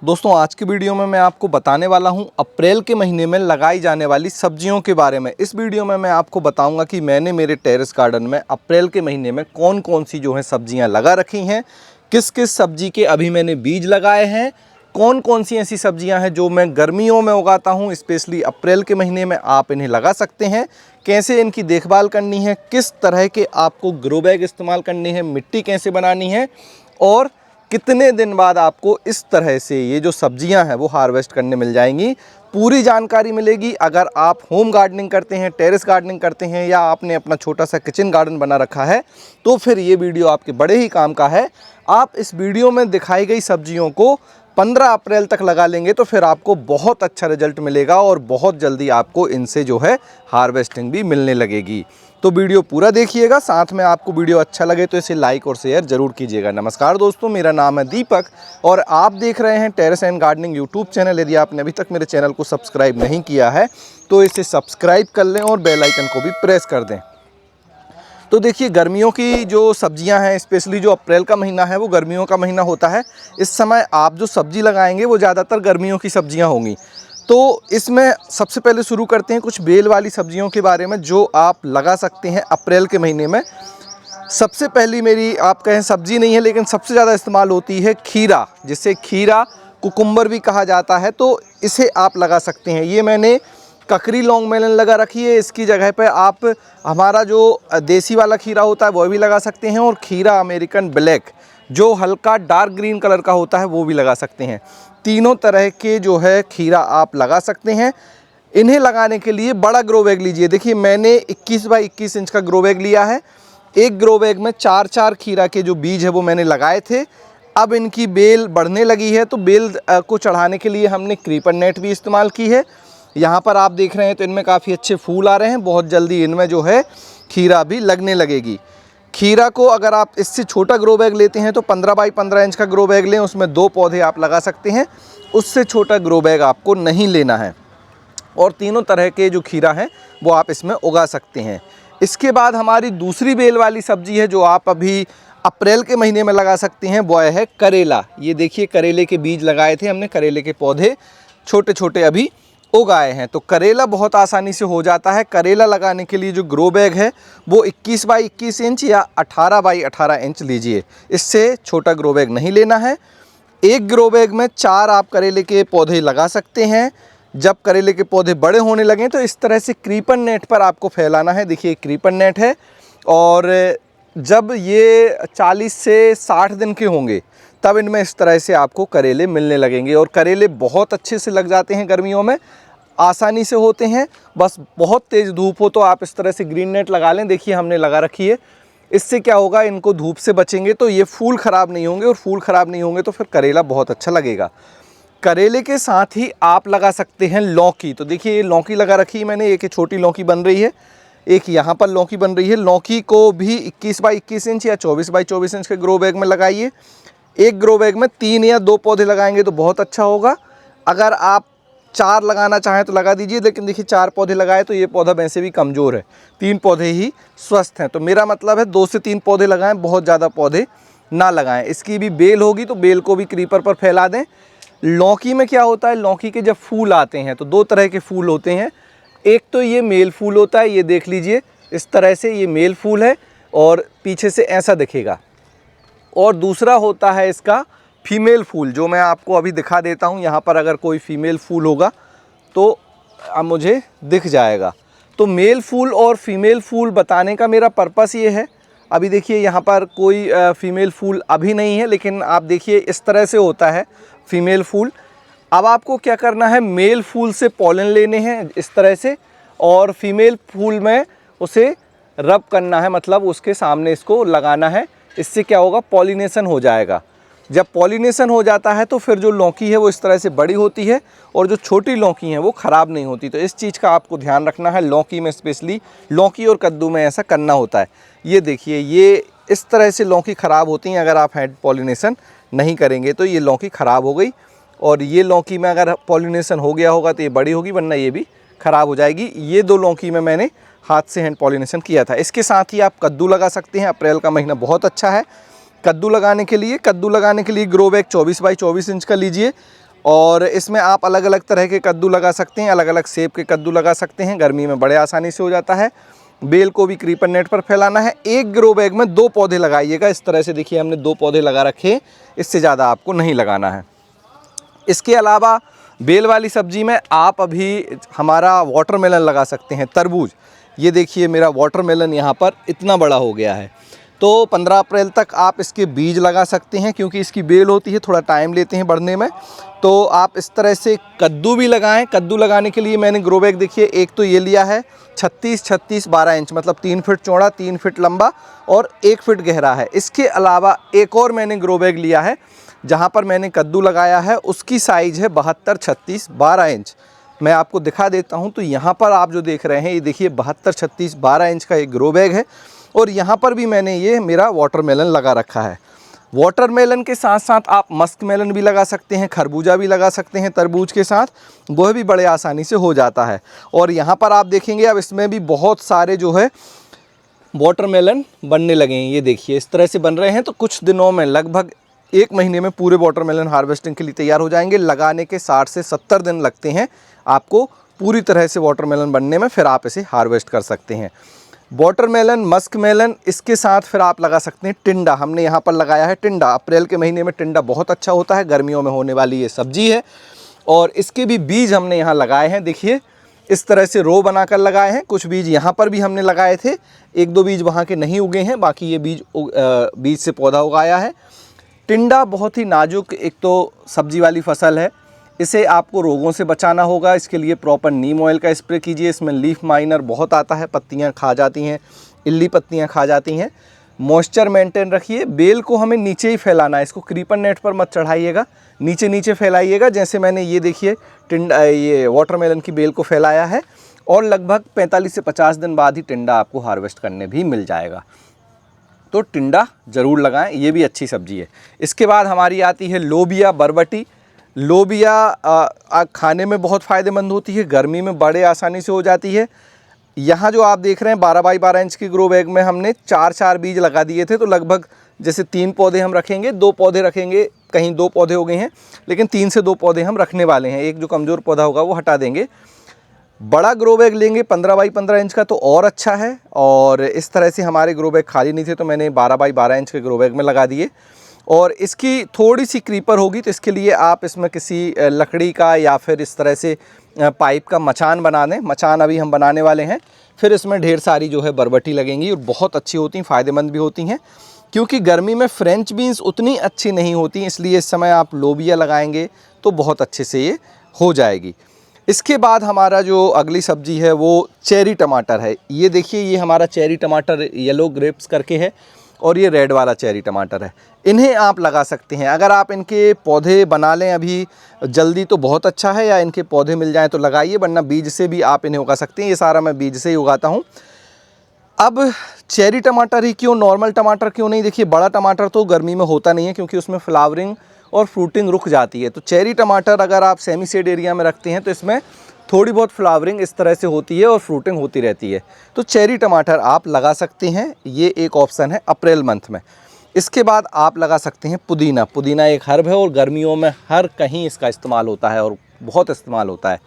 दोस्तों आज की वीडियो में मैं आपको बताने वाला हूं अप्रैल के महीने में लगाई जाने वाली सब्जियों के बारे में। इस वीडियो में मैं आपको बताऊंगा कि मैंने मेरे टेरेस गार्डन में अप्रैल के महीने में कौन कौन सी जो है सब्जियां लगा रखी हैं, किस किस सब्जी के अभी मैंने बीज लगाए हैं, कौन कौन सी ऐसी सब्जियां हैं जो मैं गर्मियों में उगाता हूं, स्पेशली अप्रैल के महीने में आप इन्हें लगा सकते हैं, कैसे इनकी देखभाल करनी है, किस तरह के आपको ग्रो बैग इस्तेमाल करने हैं, मिट्टी कैसे बनानी है और कितने दिन बाद आपको इस तरह से ये जो सब्जियां हैं वो हार्वेस्ट करने मिल जाएंगी। पूरी जानकारी मिलेगी। अगर आप होम गार्डनिंग करते हैं, टेरेस गार्डनिंग करते हैं या आपने अपना छोटा सा किचन गार्डन बना रखा है तो फिर ये वीडियो आपके बड़े ही काम का है। आप इस वीडियो में दिखाई गई सब्जियों को 15 अप्रैल तक लगा लेंगे तो फिर आपको बहुत अच्छा रिजल्ट मिलेगा और बहुत जल्दी आपको इनसे जो है हार्वेस्टिंग भी मिलने लगेगी। तो वीडियो पूरा देखिएगा। साथ में आपको वीडियो अच्छा लगे तो इसे लाइक और शेयर जरूर कीजिएगा। नमस्कार दोस्तों, मेरा नाम है दीपक और आप देख रहे हैं terrace and gardening YouTube channel. यदि आपने अभी तक मेरे चैनल को सब्सक्राइब नहीं किया है तो इसे सब्सक्राइब कर लें और बेल आइकन को भी प्रेस कर दें। तो देखिए, गर्मियों की जो सब्जियां हैं, स्पेशली जो अप्रैल का महीना है वो गर्मियों का महीना होता है। इस समय आप जो सब्जी लगाएंगे वो ज़्यादातर गर्मियों की सब्जियां होंगी। तो इसमें सबसे पहले शुरू करते हैं कुछ बेल वाली सब्जियों के बारे में जो आप लगा सकते हैं अप्रैल के महीने में। सबसे पहली मेरी आप कहें सब्जी नहीं है लेकिन सबसे ज़्यादा इस्तेमाल होती है खीरा, जिसे खीरा कुकुम्बर भी कहा जाता है। तो इसे आप लगा सकते हैं। ये मैंने ककरी लॉन्ग मेलन लगा रखी है। इसकी जगह पे आप हमारा जो देसी वाला खीरा होता है वो भी लगा सकते हैं और खीरा अमेरिकन ब्लैक जो हल्का डार्क ग्रीन कलर का होता है वो भी लगा सकते हैं। तीनों तरह के जो है खीरा आप लगा सकते हैं। इन्हें लगाने के लिए बड़ा ग्रो बैग लीजिए। देखिए, मैंने 21 बाई 21 इंच का ग्रो बैग लिया है। एक ग्रो बैग में 4-4 खीरा के जो बीज है वो मैंने लगाए थे। अब इनकी बेल बढ़ने लगी है तो बेल को चढ़ाने के लिए हमने क्रीपर नेट भी इस्तेमाल की है। यहाँ पर आप देख रहे हैं तो इनमें काफ़ी अच्छे फूल आ रहे हैं। बहुत जल्दी इनमें जो है खीरा भी लगने लगेगी। खीरा को अगर आप इससे छोटा ग्रो बैग लेते हैं तो 15 बाई 15 इंच का ग्रो बैग लें, उसमें 2 पौधे आप लगा सकते हैं। उससे छोटा ग्रो बैग आपको नहीं लेना है और तीनों तरह के जो खीरा हैं वो आप इसमें उगा सकते हैं। इसके बाद हमारी दूसरी बेल वाली सब्जी है जो आप अभी अप्रैल के महीने में लगा सकते हैं, वो है करेला। ये देखिए, करेले के बीज लगाए थे हमने, करेले के पौधे छोटे छोटे अभी उगाए हैं। तो करेला बहुत आसानी से हो जाता है। करेला लगाने के लिए जो ग्रो बैग है वो 21 बाई 21 इंच या 18 बाई 18 इंच लीजिए। इससे छोटा ग्रो बैग नहीं लेना है। एक ग्रो बैग में 4 आप करेले के पौधे लगा सकते हैं। जब करेले के पौधे बड़े होने लगें तो इस तरह से क्रीपर नेट पर आपको फैलाना है। देखिए, क्रीपर नेट है और जब ये 40 से 60 दिन के होंगे तब इनमें इस तरह से आपको करेले मिलने लगेंगे और करेले बहुत अच्छे से लग जाते हैं। गर्मियों में आसानी से होते हैं। बस बहुत तेज़ धूप हो तो आप इस तरह से ग्रीन नेट लगा लें। देखिए, हमने लगा रखी है। इससे क्या होगा, इनको धूप से बचेंगे तो ये फूल ख़राब नहीं होंगे और फूल ख़राब नहीं होंगे तो फिर करेला बहुत अच्छा लगेगा। करेले के साथ ही आप लगा सकते हैं लौकी। तो देखिए, ये लौकी लगा रखी है मैंने। एक छोटी लौकी बन रही है, एक यहाँ पर लौकी बन रही है। लौकी को भी 21 बाई 21 इंच या 24 बाई 24 इंच के ग्रो बैग में लगाइए। एक ग्रो बैग में 3 या 2 पौधे लगाएंगे तो बहुत अच्छा होगा। अगर आप 4 लगाना चाहें तो लगा दीजिए, लेकिन देखिए 4 पौधे लगाए तो ये पौधा वैसे भी कमज़ोर है, 3 पौधे ही स्वस्थ हैं। तो मेरा मतलब है 2 से 3 पौधे लगाएं, बहुत ज़्यादा पौधे ना लगाएं। इसकी भी बेल होगी तो बेल को भी क्रीपर पर फैला दें। लौकी में क्या होता है, लौकी के जब फूल आते हैं तो 2 तरह के फूल होते हैं। एक तो ये मेल फूल होता है, ये देख लीजिए इस तरह से, ये मेल फूल है और पीछे से ऐसा दिखेगा। और दूसरा होता है इसका फीमेल फूल, जो मैं आपको अभी दिखा देता हूँ। यहाँ पर अगर कोई फीमेल फूल होगा तो अब मुझे दिख जाएगा। तो मेल फूल और फीमेल फूल बताने का मेरा पर्पस ये है। अभी देखिए, यहाँ पर कोई फीमेल फूल अभी नहीं है, लेकिन आप देखिए इस तरह से होता है फीमेल फूल। अब आपको क्या करना है, मेल फूल से पॉलन लेने हैं इस तरह से और फीमेल फूल में उसे रब करना है, मतलब उसके सामने इसको लगाना है। इससे क्या होगा, पॉलिनेशन हो जाएगा। जब पॉलिनेशन हो जाता है तो फिर जो लौकी है वो इस तरह से बड़ी होती है और जो छोटी लौकी हैं वो ख़राब नहीं होती। तो इस चीज़ का आपको ध्यान रखना है। लौकी में स्पेशली, लौकी और कद्दू में ऐसा करना होता है। ये देखिए, ये इस तरह से लौकी ख़राब होती हैं। अगर आप हैंड पॉलिनेशन नहीं करेंगे तो ये लौकी ख़राब हो गई। और ये लौकी में अगर पॉलिनेशन हो गया होगा तो ये बड़ी होगी, वरना ये भी ख़राब हो जाएगी। ये 2 लौकी में मैंने हाथ से हैंड पॉलिनेशन किया था। इसके साथ ही आप कद्दू लगा सकते हैं। अप्रैल का महीना बहुत अच्छा है कद्दू लगाने के लिए। ग्रो बैग 24 बाई 24 इंच का लीजिए और इसमें आप अलग अलग तरह के कद्दू लगा सकते हैं, अलग अलग शेप के कद्दू लगा सकते हैं। गर्मी में बड़े आसानी से हो जाता है। बेल को भी क्रीपर नेट पर फैलाना है। एक ग्रो बैग में 2 पौधे लगाइएगा। इस तरह से देखिए हमने 2 पौधे लगा रखे हैं, इससे ज़्यादा आपको नहीं लगाना है। इसके अलावा बेल वाली सब्जी में आप अभी हमारा वाटरमेलन लगा सकते हैं, तरबूज। ये देखिए मेरा वाटरमेलन यहाँ पर इतना बड़ा हो गया है। तो 15 अप्रैल तक आप इसके बीज लगा सकते हैं, क्योंकि इसकी बेल होती है, थोड़ा टाइम लेते हैं बढ़ने में। तो आप इस तरह से कद्दू भी लगाएं। कद्दू लगाने के लिए मैंने ग्रो बैग देखिए एक तो ये लिया है 36-36 12 इंच, मतलब 3 फीट चौड़ा, 3 फीट लंबा और 1 फीट गहरा है। इसके अलावा एक और मैंने ग्रो बैग लिया है जहाँ पर मैंने कद्दू लगाया है, उसकी साइज़ है 72-36 12 इंच। मैं आपको दिखा देता हूँ। तो यहाँ पर आप जो देख रहे हैं, ये देखिए 72-36 12 इंच का एक ग्रो बैग है। और यहाँ पर भी मैंने ये मेरा वाटरमेलन लगा रखा है। वाटरमेलन के साथ साथ आप मस्क मेलन भी लगा सकते हैं, खरबूजा भी लगा सकते हैं तरबूज के साथ, वह भी बड़े आसानी से हो जाता है। और यहाँ पर आप देखेंगे अब इसमें भी बहुत सारे जो है वाटरमेलन बनने लगे हैं। ये देखिए इस तरह से बन रहे हैं। तो कुछ दिनों में, लगभग 1 महीने में पूरे वाटरमेलन हार्वेस्टिंग के लिए तैयार हो जाएंगे। लगाने के 60 से 70 दिन लगते हैं आपको पूरी तरह से वाटरमेलन बनने में, फिर आप इसे हार्वेस्ट कर सकते हैं। वाटरमेलन, मस्क मेलन, इसके साथ फिर आप लगा सकते हैं टिंडा। हमने यहाँ पर लगाया है टिंडा। अप्रैल के महीने में टिंडा बहुत अच्छा होता है, गर्मियों में होने वाली ये सब्जी है। और इसके भी बीज हमने यहाँ लगाए हैं। देखिए इस तरह से रो बनाकर लगाए हैं। कुछ बीज यहाँ पर भी हमने लगाए थे, 1-2 बीज वहाँ के नहीं उगे हैं, बाकी ये बीज से पौधा उगाया है। टिंडा बहुत ही नाजुक एक तो सब्जी वाली फसल है। इसे आपको रोगों से बचाना होगा। इसके लिए प्रॉपर नीम ऑयल का स्प्रे कीजिए। इसमें लीफ माइनर बहुत आता है, पत्तियां खा जाती हैं, इल्ली पत्तियां खा जाती हैं। मॉइस्चर मेंटेन रखिए। बेल को हमें नीचे ही फैलाना है, इसको क्रीपर नेट पर मत चढ़ाइएगा, नीचे नीचे फैलाइएगा। जैसे मैंने ये देखिए ये वाटरमेलन की बेल को फैलाया है। और लगभग 45 से 50 दिन बाद ही टिंडा आपको हार्वेस्ट करने भी मिल जाएगा। तो टिंडा ज़रूर लगाएं, ये भी अच्छी सब्जी है। इसके बाद हमारी आती है लोबिया, बरबटी। लोबिया खाने में बहुत फ़ायदेमंद होती है, गर्मी में बड़े आसानी से हो जाती है। यहाँ जो आप देख रहे हैं 12 बाई 12 इंच की ग्रो बैग में हमने 4-4 बीज लगा दिए थे। तो लगभग जैसे 3 पौधे हम रखेंगे, 2 पौधे रखेंगे, कहीं 2 पौधे हो गए हैं, लेकिन 3 से 2 पौधे हम रखने वाले हैं। एक जो कमज़ोर पौधा होगा वो हटा देंगे। बड़ा ग्रो बैग लेंगे 15 बाई 15 इंच का तो और अच्छा है। और इस तरह से हमारे ग्रो बैग खाली नहीं थे, तो मैंने 12 बाई 12 इंच के ग्रो बैग में लगा दिए। और इसकी थोड़ी सी क्रीपर होगी, तो इसके लिए आप इसमें किसी लकड़ी का या फिर इस तरह से पाइप का मचान बना दें। मचान अभी हम बनाने वाले हैं। फिर इसमें ढेर सारी जो है बरबटी लगेंगी और बहुत अच्छी होती हैं, फ़ायदेमंद भी होती हैं। क्योंकि गर्मी में फ्रेंच बीन्स उतनी अच्छी नहीं होती, इसलिए इस समय आप लोबिया लगाएंगे तो बहुत अच्छे से ये हो जाएगी। इसके बाद हमारा जो अगली सब्जी है वो चेरी टमाटर है। ये देखिए ये हमारा चेरी टमाटर येलो ग्रेप्स करके है, और ये रेड वाला चेरी टमाटर है। इन्हें आप लगा सकते हैं। अगर आप इनके पौधे बना लें अभी जल्दी तो बहुत अच्छा है, या इनके पौधे मिल जाएं तो लगाइए, वरना बीज से भी आप इन्हें उगा सकते हैं। ये सारा मैं बीज से ही उगाता हूँ। अब चेरी टमाटर ही क्यों, नॉर्मल टमाटर क्यों नहीं? देखिए बड़ा टमाटर तो गर्मी में होता नहीं है, क्योंकि उसमें फ्लावरिंग और फ्रूटिंग रुक जाती है। तो चेरी टमाटर अगर आप सेमी शेड एरिया में रखते हैं तो इसमें थोड़ी बहुत फ्लावरिंग इस तरह से होती है और फ्रूटिंग होती रहती है। तो चेरी टमाटर आप लगा सकते हैं, ये एक ऑप्शन है अप्रैल मंथ में। इसके बाद आप लगा सकते हैं पुदीना। पुदीना एक हर्ब है और गर्मियों में हर कहीं इसका इस्तेमाल होता है और बहुत इस्तेमाल होता है।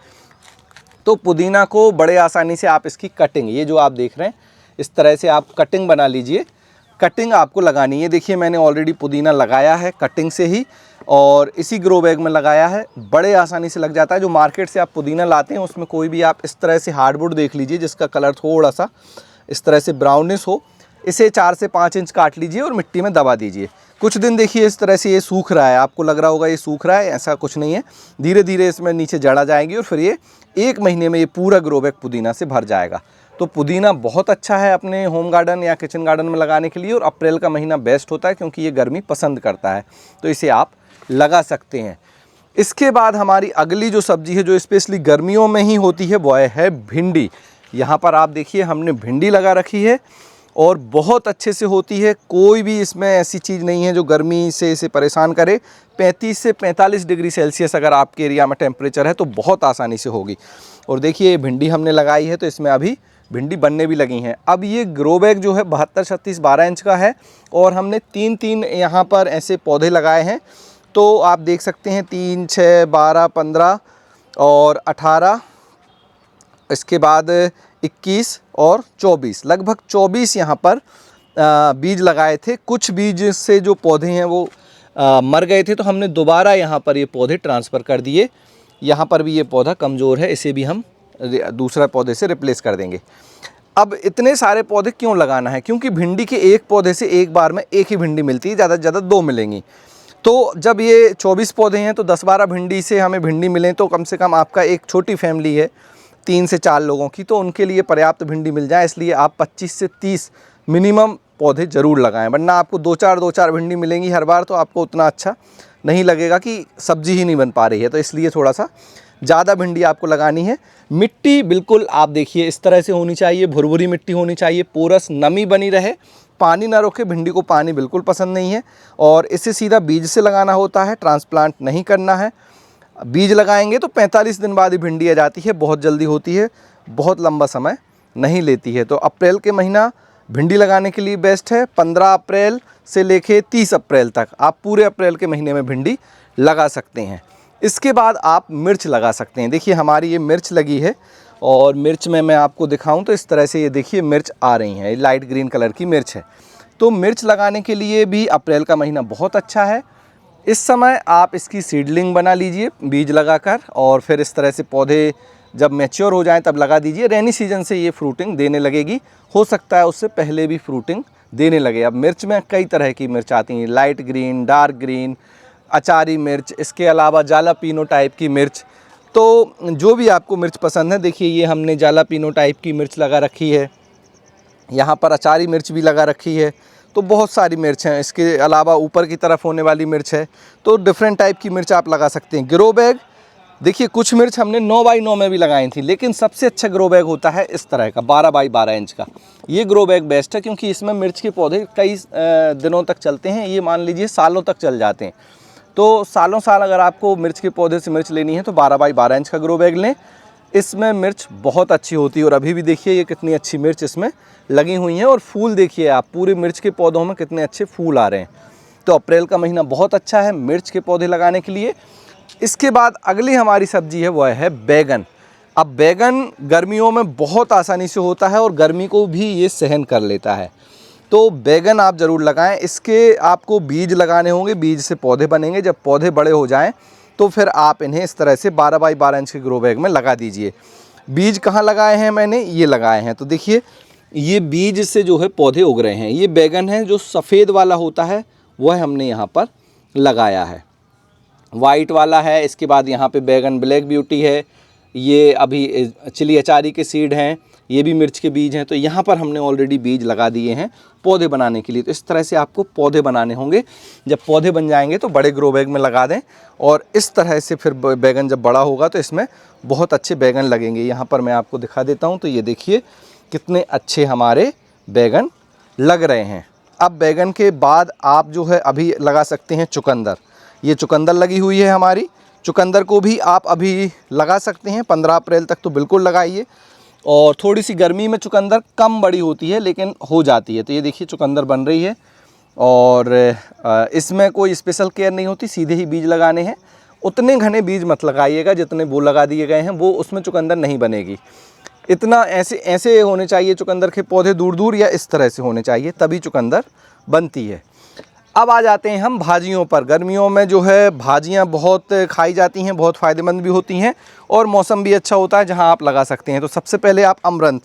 तो पुदीना को बड़े आसानी से आप इसकी कटिंग, ये जो आप देख रहे हैं इस तरह से आप कटिंग बना लीजिए। कटिंग आपको लगानी है। देखिए मैंने ऑलरेडी पुदीना लगाया है कटिंग से ही, और इसी ग्रो बैग में लगाया है। बड़े आसानी से लग जाता है। जो मार्केट से आप पुदीना लाते हैं उसमें कोई भी आप इस तरह से हार्डवुड देख लीजिए जिसका कलर थोड़ा सा इस तरह से ब्राउनिश हो, इसे 4 से 5 इंच काट लीजिए और मिट्टी में दबा दीजिए। कुछ दिन देखिए इस तरह से ये सूख रहा है, आपको लग रहा होगा ये सूख रहा है, ऐसा कुछ नहीं है। धीरे धीरे इसमें नीचे जड़ आ जाएगी और फिर ये 1 महीने में ये पूरा ग्रो बैग पुदीना से भर जाएगा। तो पुदीना बहुत अच्छा है अपने होम गार्डन या किचन गार्डन में लगाने के लिए, और अप्रैल का महीना बेस्ट होता है क्योंकि ये गर्मी पसंद करता है, तो इसे आप लगा सकते हैं। इसके बाद हमारी अगली जो सब्जी है जो स्पेशली गर्मियों में ही होती है वो है भिंडी। यहाँ पर आप देखिए हमने भिंडी लगा रखी है और बहुत अच्छे से होती है। कोई भी इसमें ऐसी चीज़ नहीं है जो गर्मी से इसे परेशान करे। 35 से 45 डिग्री सेल्सियस अगर आपके एरिया में टेम्परेचर है तो बहुत आसानी से होगी। और देखिए ये भिंडी हमने लगाई है तो इसमें अभी भिंडी बनने भी लगी हैं। अब ये ग्रो बैग जो है 72-36 12 इंच का है और हमने 3-3 यहाँ पर ऐसे पौधे लगाए हैं। तो आप देख सकते हैं 3, 6, 12, 15 और 18, इसके बाद 21 और 24, लगभग 24 यहाँ पर बीज लगाए थे। कुछ बीज से जो पौधे हैं वो मर गए थे, तो हमने दोबारा यहाँ पर ये पौधे ट्रांसफ़र कर दिए। यहाँ पर भी ये पौधा कमज़ोर है, इसे भी हम दूसरा पौधे से रिप्लेस कर देंगे। अब इतने सारे पौधे क्यों लगाना है? क्योंकि भिंडी के एक पौधे से एक बार में एक ही भिंडी मिलती है, ज़्यादा से ज़्यादा 2 मिलेंगी। तो जब ये 24 पौधे हैं तो 10-12 भिंडी से हमें भिंडी मिलें तो कम से कम आपका एक छोटी फैमिली है 3 से 4 लोगों की, तो उनके लिए पर्याप्त भिंडी मिल जाए, इसलिए आप 25 से 30 मिनिमम पौधे ज़रूर लगाएं। वरना आपको 2-4 भिंडी मिलेंगी हर बार, तो आपको उतना अच्छा नहीं लगेगा कि सब्जी ही नहीं बन पा रही है। तो इसलिए थोड़ा सा ज़्यादा भिंडी आपको लगानी है। मिट्टी बिल्कुल आप देखिए इस तरह से होनी चाहिए, भुरभुरी मिट्टी होनी चाहिए, पोरस नमी बनी रहे, पानी ना रोके। भिंडी को पानी बिल्कुल पसंद नहीं है, और इसे सीधा बीज से लगाना होता है, ट्रांसप्लांट नहीं करना है। बीज लगाएंगे तो 45 दिन बाद ही भिंडी आ जाती है, बहुत जल्दी होती है, बहुत लंबा समय नहीं लेती है। तो अप्रैल के महीना भिंडी लगाने के लिए बेस्ट है। 15 अप्रैल से लेके 30 अप्रैल तक आप पूरे अप्रैल के महीने में भिंडी लगा सकते हैं। इसके बाद आप मिर्च लगा सकते हैं। देखिए हमारी ये मिर्च लगी है, और मिर्च में मैं आपको दिखाऊं तो इस तरह से ये देखिए मिर्च आ रही हैं, ये लाइट ग्रीन कलर की मिर्च है। तो मिर्च लगाने के लिए भी अप्रैल का महीना बहुत अच्छा है। इस समय आप इसकी सीडलिंग बना लीजिए बीज लगाकर, और फिर इस तरह से पौधे जब मैच्योर हो जाएं तब लगा दीजिए। रेनी सीजन से ये फ्रूटिंग देने लगेगी, हो सकता है उससे पहले भी फ्रूटिंग देने लगे। अब मिर्च में कई तरह की मिर्च आती हैं, लाइट ग्रीन, डार्क ग्रीन, अचारी मिर्च, इसके अलावा जालापीनो टाइप की मिर्च। तो जो भी आपको मिर्च पसंद है, देखिए ये हमने जालापीनो टाइप की मिर्च लगा रखी है, यहाँ पर अचारी मिर्च भी लगा रखी है। तो बहुत सारी मिर्च हैं, इसके अलावा ऊपर की तरफ होने वाली मिर्च है। तो डिफरेंट टाइप की मिर्च आप लगा सकते हैं। ग्रो बैग, देखिए कुछ मिर्च हमने 9x9 में भी लगाई थी, लेकिन सबसे अच्छा ग्रो बैग होता है इस तरह का 12x12 इंच का। ये ग्रो बैग बेस्ट है, क्योंकि इसमें मिर्च के पौधे कई दिनों तक चलते हैं, ये मान लीजिए सालों तक चल जाते हैं। तो सालों साल अगर आपको मिर्च के पौधे से मिर्च लेनी है तो 12x12 इंच का ग्रो बैग लें, इसमें मिर्च बहुत अच्छी होती है। और अभी भी देखिए ये कितनी अच्छी मिर्च इसमें लगी हुई हैं, और फूल देखिए आप, पूरे मिर्च के पौधों में कितने अच्छे फूल आ रहे हैं। तो अप्रैल का महीना बहुत अच्छा है मिर्च के पौधे लगाने के लिए। इसके बाद अगली हमारी सब्जी है, वह है बैगन। अब बैगन गर्मियों में बहुत आसानी से होता है, और गर्मी को भी ये सहन कर लेता है। तो बैगन आप ज़रूर लगाएं। इसके आपको बीज लगाने होंगे, बीज से पौधे बनेंगे। जब पौधे बड़े हो जाएं तो फिर आप इन्हें इस तरह से 12x12 इंच के ग्रो बैग में लगा दीजिए। बीज कहाँ लगाए हैं मैंने? ये लगाए हैं। तो देखिए ये बीज से जो है पौधे उग रहे हैं। ये बैगन है जो सफ़ेद वाला होता है, वह हमने यहाँ पर लगाया है। वाइट वाला है, इसके बाद यहाँ पे बैगन ब्लैक ब्यूटी है, ये अभी चिली अचारी के सीड हैं, ये भी मिर्च के बीज हैं। तो यहाँ पर हमने ऑलरेडी बीज लगा दिए हैं पौधे बनाने के लिए। तो इस तरह से आपको पौधे बनाने होंगे। जब पौधे बन जाएंगे तो बड़े ग्रो बैग में लगा दें, और इस तरह से फिर बैगन जब बड़ा होगा तो इसमें बहुत अच्छे बैगन लगेंगे। यहाँ पर मैं आपको दिखा देता हूँ, तो ये देखिए कितने अच्छे हमारे बैगन लग रहे हैं। अब बैगन के बाद आप जो है अभी लगा सकते हैं चुकंदर। ये चुकंदर लगी हुई है हमारी। चुकंदर को भी आप अभी लगा सकते हैं, 15 अप्रैल तक तो बिल्कुल लगाइए। और थोड़ी सी गर्मी में चुकंदर कम बड़ी होती है, लेकिन हो जाती है। तो ये देखिए चुकंदर बन रही है, और इसमें कोई स्पेशल केयर नहीं होती, सीधे ही बीज लगाने हैं। उतने घने बीज मत लगाइएगा जितने वो लगा दिए गए हैं, वो उसमें चुकंदर नहीं बनेगी। इतना ऐसे होने चाहिए चुकंदर के पौधे, दूर दूर या इस तरह से होने चाहिए, तभी चुकंदर बनती है। अब आ जाते हैं हम भाजियों पर। गर्मियों में जो है भाजियां बहुत खाई जाती हैं, बहुत फ़ायदेमंद भी होती हैं, और मौसम भी अच्छा होता है जहां आप लगा सकते हैं। तो सबसे पहले आप अमरंथ,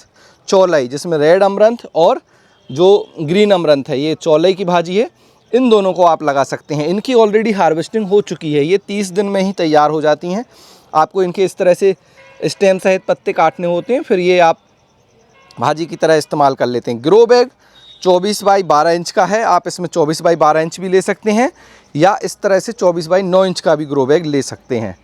चौलाई, जिसमें रेड अमरंथ और जो ग्रीन अमरंथ है, ये चौलाई की भाजी है, इन दोनों को आप लगा सकते हैं। इनकी ऑलरेडी हार्वेस्टिंग हो चुकी है, ये 30 दिन में ही तैयार हो जाती हैं। आपको इनके इस तरह से स्टेम सहित पत्ते काटने होते हैं, फिर ये आप भाजी की तरह इस्तेमाल कर लेते हैं। ग्रो बैग 24x12 इंच का है, आप इसमें 24x12 इंच भी ले सकते हैं, या इस तरह से 24x9 इंच का भी ग्रो बैग ले सकते हैं।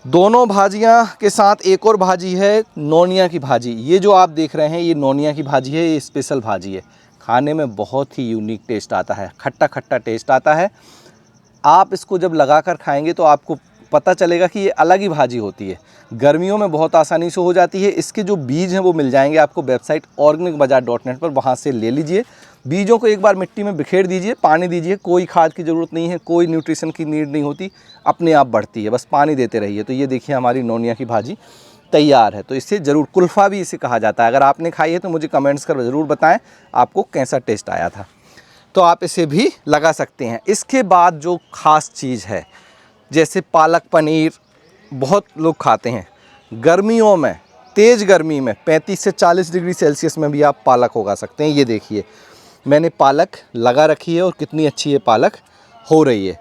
दोनों भाजियां के साथ एक और भाजी है, नोनिया की भाजी। ये जो आप देख रहे हैं ये नोनिया की भाजी है, ये स्पेशल भाजी है। खाने में बहुत ही यूनिक टेस्ट आता है, खट्टा खट्टा टेस्ट आता है। आप इसको जब लगा कर खाएंगे तो आपको पता चलेगा कि ये अलग ही भाजी होती है। गर्मियों में बहुत आसानी से हो जाती है। इसके जो बीज हैं वो मिल जाएंगे आपको वेबसाइट organicbazaar.net पर, वहाँ से ले लीजिए। बीजों को एक बार मिट्टी में बिखेर दीजिए, पानी दीजिए, कोई खाद की ज़रूरत नहीं है, कोई न्यूट्रिशन की नीड नहीं होती, अपने आप बढ़ती है, बस पानी देते रहिए। तो ये देखिए हमारी नोनिया की भाजी तैयार है। तो इससे ज़रूर, कुल्फ़ा भी इसे कहा जाता है। अगर आपने खाई है तो मुझे कमेंट्स कर ज़रूर बताएं आपको कैसा टेस्ट आया था। तो आप इसे भी लगा सकते हैं। इसके बाद जो ख़ास चीज़ है, जैसे पालक पनीर बहुत लोग खाते हैं गर्मियों में, तेज़ गर्मी में 35 से 40 डिग्री सेल्सियस में भी आप पालक उगा सकते हैं। ये देखिए मैंने पालक लगा रखी है और कितनी अच्छी ये पालक हो रही है।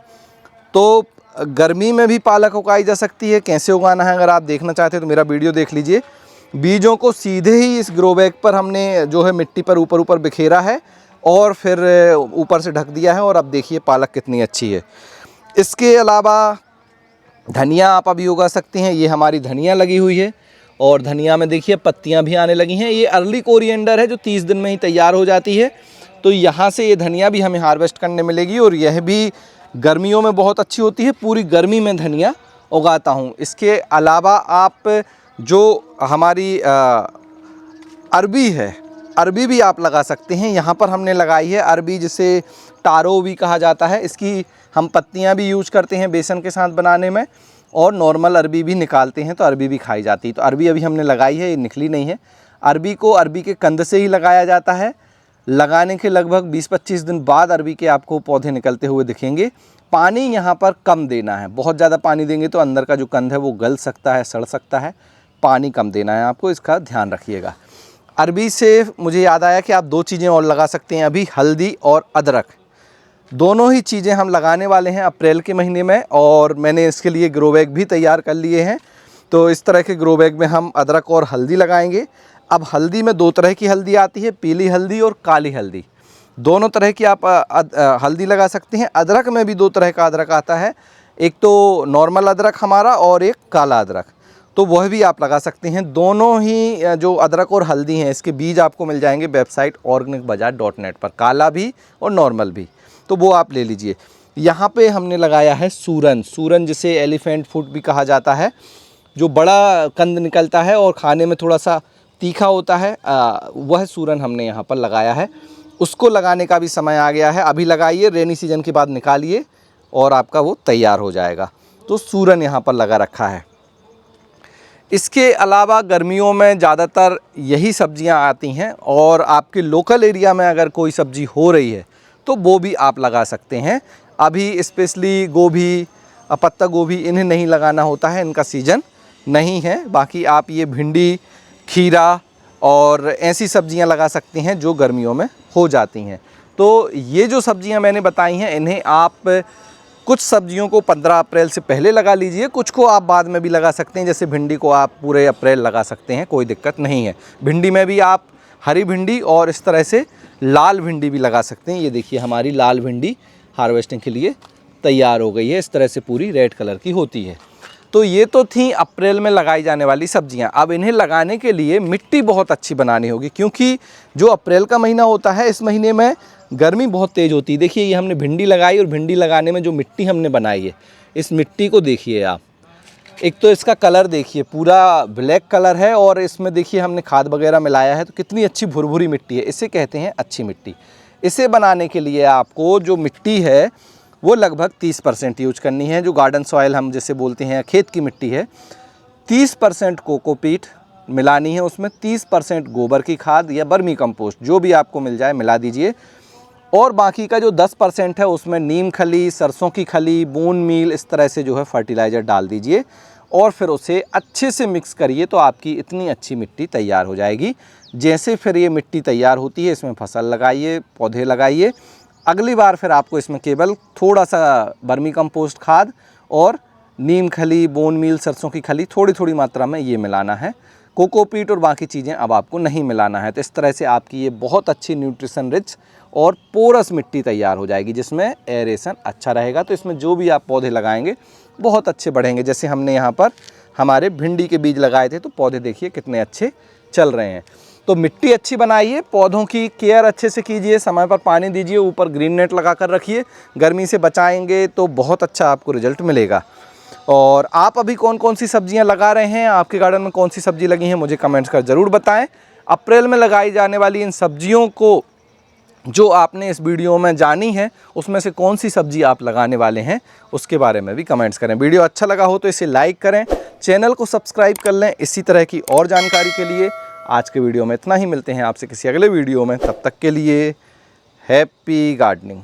तो गर्मी में भी पालक उगाई जा सकती है। कैसे उगाना है अगर आप देखना चाहते हैं तो मेरा वीडियो देख लीजिए। बीजों को सीधे ही इस ग्रो बैग पर हमने जो है मिट्टी पर ऊपर ऊपर बिखेरा है और फिर ऊपर से ढक दिया है, और अब देखिए पालक कितनी अच्छी है। इसके अलावा धनिया आप अभी उगा सकते हैं। ये हमारी धनिया लगी हुई है और धनिया में देखिए पत्तियां भी आने लगी हैं। ये अर्ली कोरिएंडर है जो 30 दिन में ही तैयार हो जाती है। तो यहाँ से ये धनिया भी हमें हार्वेस्ट करने मिलेगी और यह भी गर्मियों में बहुत अच्छी होती है। पूरी गर्मी में धनिया उगाता हूँ। इसके अलावा आप जो हमारी अरबी है, अरबी भी आप लगा सकते हैं। यहाँ पर हमने लगाई है अरबी, जिसे टारो भी कहा जाता है। इसकी हम पत्तियाँ भी यूज करते हैं बेसन के साथ बनाने में, और नॉर्मल अरबी भी निकालते हैं तो अरबी भी खाई जाती है। तो अरबी अभी हमने लगाई है, ये निकली नहीं है। अरबी को अरबी के कंद से ही लगाया जाता है। लगाने के लगभग 20-25 दिन बाद अरबी के आपको पौधे निकलते हुए दिखेंगे। पानी यहाँ पर कम देना है, बहुत ज़्यादा पानी देंगे तो अंदर का जो कंद है वो गल सकता है, सड़ सकता है। पानी कम देना है आपको, इसका ध्यान रखिएगा। अरबी से मुझे याद आया कि आप 2 चीज़ें और लगा सकते हैं अभी, हल्दी और अदरक। दोनों ही चीज़ें हम लगाने वाले हैं अप्रैल के महीने में, और मैंने इसके लिए ग्रो बैग भी तैयार कर लिए हैं। तो इस तरह के ग्रो बैग में हम अदरक और हल्दी लगाएंगे। अब हल्दी में 2 तरह की हल्दी आती है, पीली हल्दी और काली हल्दी। दोनों तरह की आप हल्दी लगा सकते हैं। अदरक में भी 2 तरह का अदरक आता है, एक तो नॉर्मल अदरक हमारा और एक काला अदरक, तो वह भी आप लगा सकते हैं। दोनों ही जो अदरक और हल्दी हैं इसके बीज आपको मिल जाएंगे वेबसाइट organicbazaar.net पर, काला भी और नॉर्मल भी, तो वो आप ले लीजिए। यहाँ पे हमने लगाया है सूरन। सूरन जिसे एलिफेंट फूड भी कहा जाता है, जो बड़ा कंद निकलता है और खाने में थोड़ा सा तीखा होता है, वह सूरन हमने यहाँ पर लगाया है। उसको लगाने का भी समय आ गया है। अभी लगाइए, रेनी सीजन के बाद निकालिए और आपका वो तैयार हो जाएगा। तो सूरन यहाँ पर लगा रखा है। इसके अलावा गर्मियों में ज़्यादातर यही सब्जियां आती हैं, और आपके लोकल एरिया में अगर कोई सब्ज़ी हो रही है तो वो भी आप लगा सकते हैं। अभी स्पेशली गोभी, पत्ता गोभी, इन्हें नहीं लगाना होता है, इनका सीज़न नहीं है। बाकी आप ये भिंडी, खीरा और ऐसी सब्जियां लगा सकते हैं जो गर्मियों में हो जाती हैं। तो ये जो सब्जियां मैंने बताई हैं, इन्हें आप कुछ सब्जियों को 15 अप्रैल से पहले लगा लीजिए, कुछ को आप बाद में भी लगा सकते हैं। जैसे भिंडी को आप पूरे अप्रैल लगा सकते हैं, कोई दिक्कत नहीं है। भिंडी में भी आप हरी भिंडी और इस तरह से लाल भिंडी भी लगा सकते हैं। ये देखिए हमारी लाल भिंडी हार्वेस्टिंग के लिए तैयार हो गई है, इस तरह से पूरी रेड कलर की होती है। तो ये तो थी अप्रैल में लगाई जाने वाली सब्जियां। अब इन्हें लगाने के लिए मिट्टी बहुत अच्छी बनानी होगी, क्योंकि जो अप्रैल का महीना होता है, इस महीने में गर्मी बहुत तेज़ होती है। देखिए ये हमने भिंडी लगाई, और भिंडी लगाने में जो मिट्टी हमने बनाई है, इस मिट्टी को देखिए आप। एक तो इसका कलर देखिए, पूरा ब्लैक कलर है, और इसमें देखिए हमने खाद वगैरह मिलाया है, तो कितनी अच्छी भुरभुरी मिट्टी है। इसे कहते हैं अच्छी मिट्टी। इसे बनाने के लिए आपको जो मिट्टी है वो लगभग 30% यूज करनी है। जो गार्डन सॉइल हम जैसे बोलते हैं, खेत की मिट्टी है, 30% कोकोपीट मिलानी है उसमें, 30% गोबर की खाद या बर्मी कंपोस्ट, जो भी आपको मिल जाए मिला दीजिए। और बाकी का जो 10% है उसमें नीम खली, सरसों की खली, बोन मील, इस तरह से जो है फर्टिलाइज़र डाल दीजिए, और फिर उसे अच्छे से मिक्स करिए। तो आपकी इतनी अच्छी मिट्टी तैयार हो जाएगी। जैसे फिर ये मिट्टी तैयार होती है, इसमें फसल लगाइए, पौधे लगाइए। अगली बार फिर आपको इसमें केवल थोड़ा सा बर्मी कंपोस्ट खाद और नीम खली, बोन मील, सरसों की खली थोड़ी थोड़ी मात्रा में ये मिलाना है। कोकोपीट और बाकी चीज़ें अब आपको नहीं मिलाना है। तो इस तरह से आपकी ये बहुत अच्छी न्यूट्रिशन रिच और पोरस मिट्टी तैयार हो जाएगी, जिसमें एरेशन अच्छा रहेगा। तो इसमें जो भी आप पौधे लगाएंगे बहुत अच्छे बढ़ेंगे। जैसे हमने यहाँ पर हमारे भिंडी के बीज लगाए थे, तो पौधे देखिए कितने अच्छे चल रहे हैं। तो मिट्टी अच्छी बनाइए, पौधों की केयर अच्छे से कीजिए, समय पर पानी दीजिए, ऊपर ग्रीन नेट लगा कर रखिए। गर्मी से बचाएंगे तो बहुत अच्छा आपको रिजल्ट मिलेगा। और आप अभी कौन कौन सी सब्जियां लगा रहे हैं, आपके गार्डन में कौन सी सब्जी लगी है, मुझे कमेंट्स कर ज़रूर बताएं। अप्रैल में लगाई जाने वाली इन सब्जियों को जो आपने इस वीडियो में जानी है, उसमें से कौन सी सब्जी आप लगाने वाले हैं उसके बारे में भी कमेंट्स करें। वीडियो अच्छा लगा हो तो इसे लाइक करें, चैनल को सब्सक्राइब कर लें इसी तरह की और जानकारी के लिए। आज के वीडियो में इतना ही, मिलते हैं आपसे किसी अगले वीडियो में, तब तक के लिए हैप्पी गार्डनिंग।